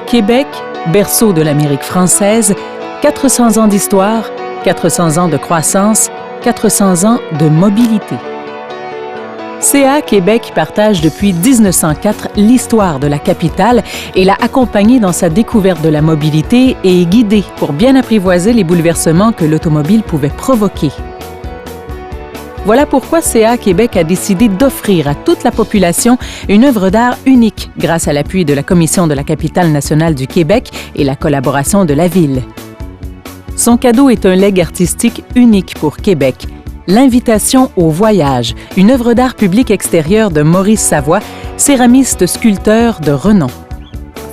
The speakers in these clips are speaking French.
Québec, berceau de l'Amérique française, 400 ans d'histoire, 400 ans de croissance, 400 ans de mobilité. CA Québec partage depuis 1904 l'histoire de la capitale et l'a accompagnée dans sa découverte de la mobilité et guidée pour bien apprivoiser les bouleversements que l'automobile pouvait provoquer. Voilà pourquoi CA Québec a décidé d'offrir à toute la population une œuvre d'art unique grâce à l'appui de la Commission de la capitale nationale du Québec et la collaboration de la Ville. Son cadeau est un legs artistique unique pour Québec, l'Invitation au voyage, une œuvre d'art public extérieur de Maurice Savoie, céramiste sculpteur de renom.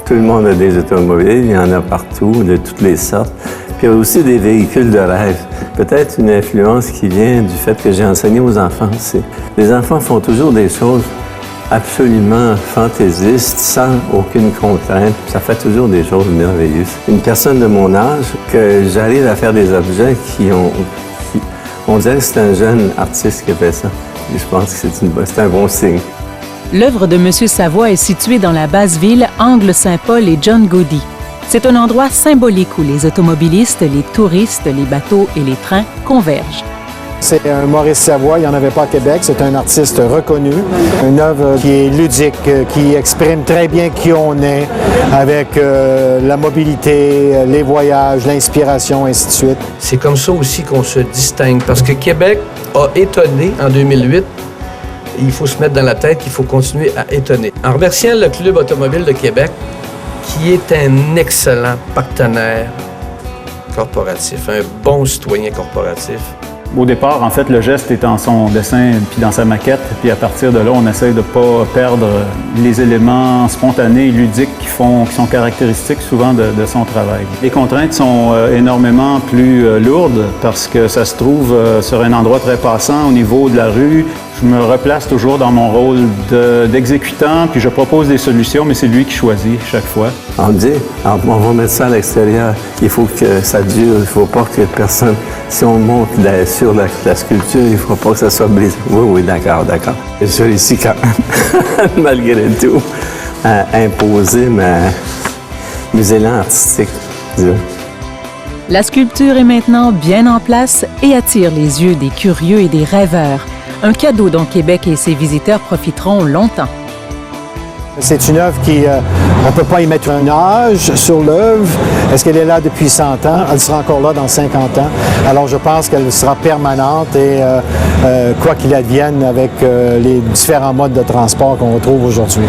Tout le monde a des automobiles, il y en a partout, de toutes les sortes. Puis il y a aussi des véhicules de rêve. Peut-être une influence qui vient du fait que j'ai enseigné aux enfants. Les enfants font toujours des choses absolument fantaisistes, sans aucune contrainte. Ça fait toujours des choses merveilleuses. Une personne de mon âge, que j'arrive à faire des objets on dirait que c'est un jeune artiste qui a fait ça. Et je pense que c'est un bon signe. L'œuvre de M. Savoie est située dans la basse-ville Angle-Saint-Paul et John Goody. C'est un endroit symbolique où les automobilistes, les touristes, les bateaux et les trains convergent. C'est un Maurice Savoie, il n'y en avait pas à Québec. C'est un artiste reconnu, une œuvre qui est ludique, qui exprime très bien qui on est, avec la mobilité, les voyages, l'inspiration, ainsi de suite. C'est comme ça aussi qu'on se distingue, parce que Québec a étonné en 2008. Il faut se mettre dans la tête qu'il faut continuer à étonner. En remerciant le Club automobile de Québec, qui est un excellent partenaire corporatif, un bon citoyen corporatif. Au départ, en fait, le geste est dans son dessin puis dans sa maquette. Puis à partir de là, on essaye de ne pas perdre les éléments spontanés et ludiques qui sont caractéristiques souvent de son travail. Les contraintes sont énormément plus lourdes parce que ça se trouve sur un endroit très passant au niveau de la rue. Je me replace toujours dans mon rôle d'exécutant, puis je propose des solutions, mais c'est lui qui choisit chaque fois. On dit, on va mettre ça à l'extérieur, il faut que ça dure, il ne faut pas que personne... Si on monte sur la sculpture, il ne faut pas que ça soit brisé. Oui, d'accord. Je réussis quand même, malgré tout, à imposer mes élans artistiques, disons. La sculpture est maintenant bien en place et attire les yeux des curieux et des rêveurs. Un cadeau dont Québec et ses visiteurs profiteront longtemps. C'est une œuvre on ne peut pas y mettre un âge sur l'œuvre. Est-ce qu'elle est là depuis 100 ans? Elle sera encore là dans 50 ans. Alors je pense qu'elle sera permanente et quoi qu'il advienne avec les différents modes de transport qu'on retrouve aujourd'hui.